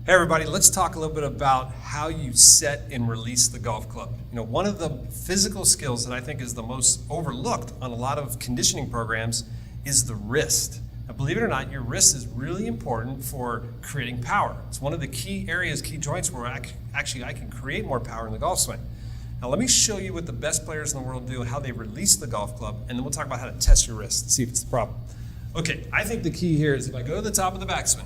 Hey everybody, let's talk a little bit about how you set and release the golf club. One of the physical skills that I think is the most overlooked on a lot of conditioning programs is the wrist. Now, believe it or not, your wrist is really important for creating power. It's one of the key areas, key joints where I can create more power in the golf swing. Now let me show you what the best players in the world do and how they release the golf club, and then we'll talk about how to test your wrist and see if it's the problem. Okay, I think the key here is if I go to the top of the backswing,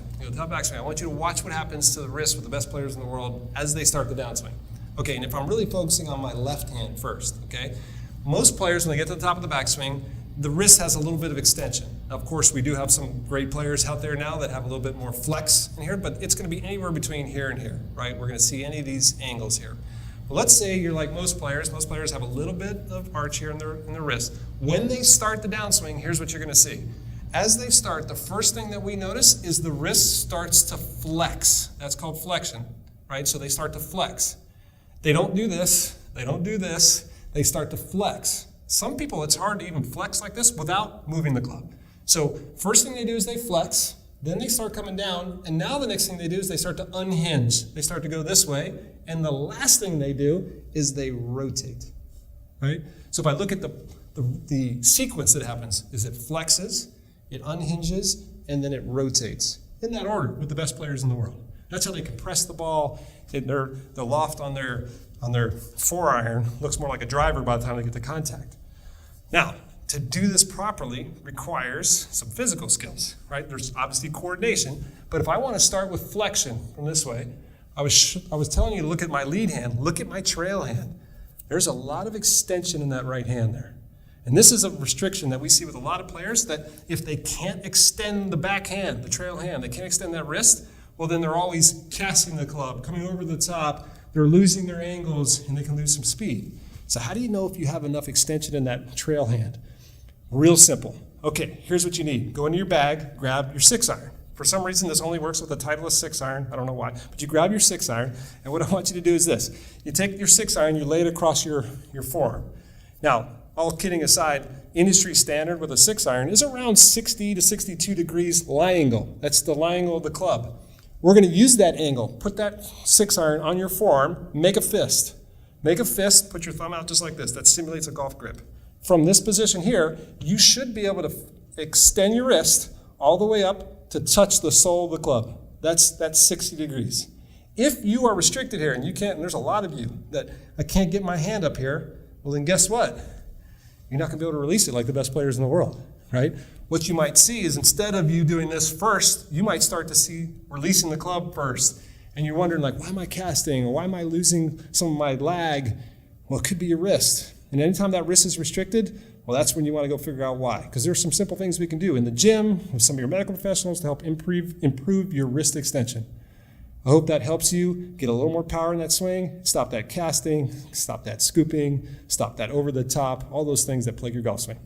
I want you to watch what happens to the wrist with the best players in the world as they start the downswing. Okay, and if I'm really focusing on my left hand first, okay? Most players, when they get to the top of the backswing, the wrist has a little bit of extension. Now, of course, we do have some great players out there now that have a little bit more flex in here, but it's gonna be anywhere between here and here, right? We're gonna see any of these angles here. But let's say you're like most players have a little bit of arch here in their wrist. When they start the downswing, here's what you're gonna see. As they start, the first thing that we notice is the wrist starts to flex. That's called flexion, right? So they start to flex. They don't do this, they start to flex. Some people, it's hard to even flex like this without moving the club. So first thing they do is they flex, then they start coming down, and now the next thing they do is they start to unhinge. They start to go this way, and the last thing they do is they rotate, right? So if I look at the sequence that happens, is it flexes, it unhinges, and then it rotates. In that order, with the best players in the world. That's how they compress the ball. The loft on their 4-iron looks more like a driver by the time they get to contact. Now, to do this properly requires some physical skills, right? There's obviously coordination, but if I want to start with flexion from this way, I was telling you to look at my lead hand, look at my trail hand. There's a lot of extension in that right hand there. And this is a restriction that we see with a lot of players, that if they can't extend the back hand, the trail hand, they can't extend that wrist, well then they're always casting the club, coming over the top, they're losing their angles, and they can lose some speed. So how do you know if you have enough extension in that trail hand? Real simple. Okay, here's what you need. Go into your bag, grab your 6-iron. For some reason, this only works with the Titleist 6-iron. I don't know why, but you grab your 6-iron, and what I want you to do is this. You take your 6-iron, you lay it across your forearm. Now, all kidding aside, industry standard with a 6-iron is around 60 to 62 degrees lie angle. That's the lie angle of the club. We're going to use that angle. Put that 6-iron on your forearm, make a fist. Make a fist, put your thumb out just like this. That simulates a golf grip. From this position here, you should be able to extend your wrist all the way up to touch the sole of the club. That's 60 degrees. If you are restricted here, and you can't, and there's a lot of you that I can't get my hand up here, well then guess what? You're not going to be able to release it like the best players in the world, right? What you might see is instead of you doing this first, you might start to see releasing the club first. And you're wondering like, why am I casting? Or why am I losing some of my lag? Well, it could be your wrist. And anytime that wrist is restricted, well, that's when you want to go figure out why. Because there's some simple things we can do in the gym with some of your medical professionals to help improve your wrist extension. I hope that helps you get a little more power in that swing, stop that casting, stop that scooping, stop that over the top, all those things that plague your golf swing.